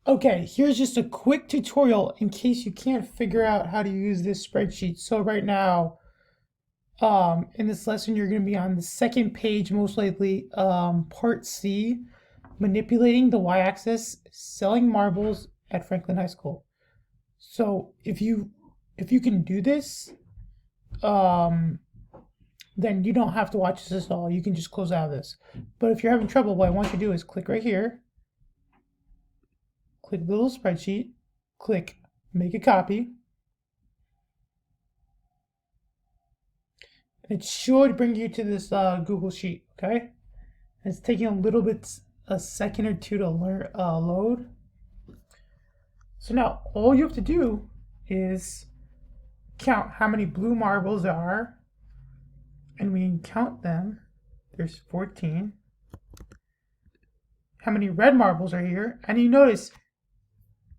Okay, here's just a quick tutorial in case you can't figure out how to use this spreadsheet. So right now, in this lesson, you're going to be on the second page, most likely, part C, manipulating the y-axis, selling marbles at Franklin High School. So if you can do this, um, then you don't have to watch this at all. You can just close out of this. But if you're having trouble, what I want you to do is click right here, click the little spreadsheet, click make a copy. It should bring you to this Google Sheet, okay? It's taking a second or two to load. So now all you have to do is count how many blue marbles there are, and we can count them. There's 14. How many red marbles are here? And you notice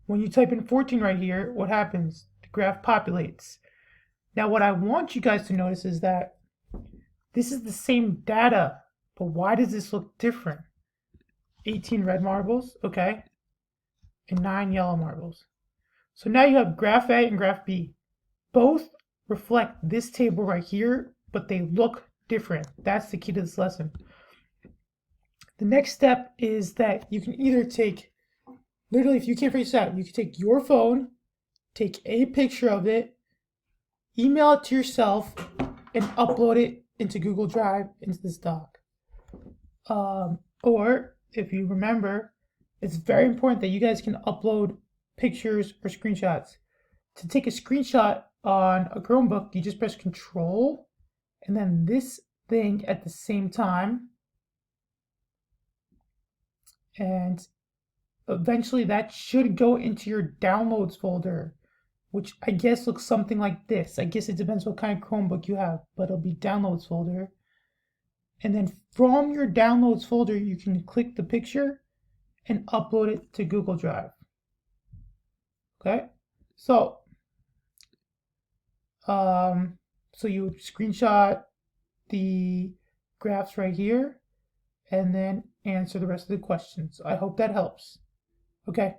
when you type in 14 right here, what happens? The graph populates. Now what I want you guys to notice is that this is the same data, but why does this look different? 18 red marbles, okay, and 9 yellow marbles. So now you have graph A and graph B. Both reflect this table right here, but they look different. That's the key to this lesson. The next step is that you can either take, literally if you can't figure this out, you can take your phone, take a picture of it, email it to yourself, and upload it into Google Drive into this doc. Or if you remember, it's very important that you guys can upload pictures or screenshots. To take a screenshot on a Chromebook, you just press Control and then this thing at the same time. And eventually that should go into your downloads folder, which I guess looks something like this. I guess it depends what kind of Chromebook you have, but it'll be downloads folder. And then from your downloads folder, you can click the picture and upload it to Google Drive. Okay, so you screenshot the graphs right here and then answer the rest of the questions. I hope that helps. Okay.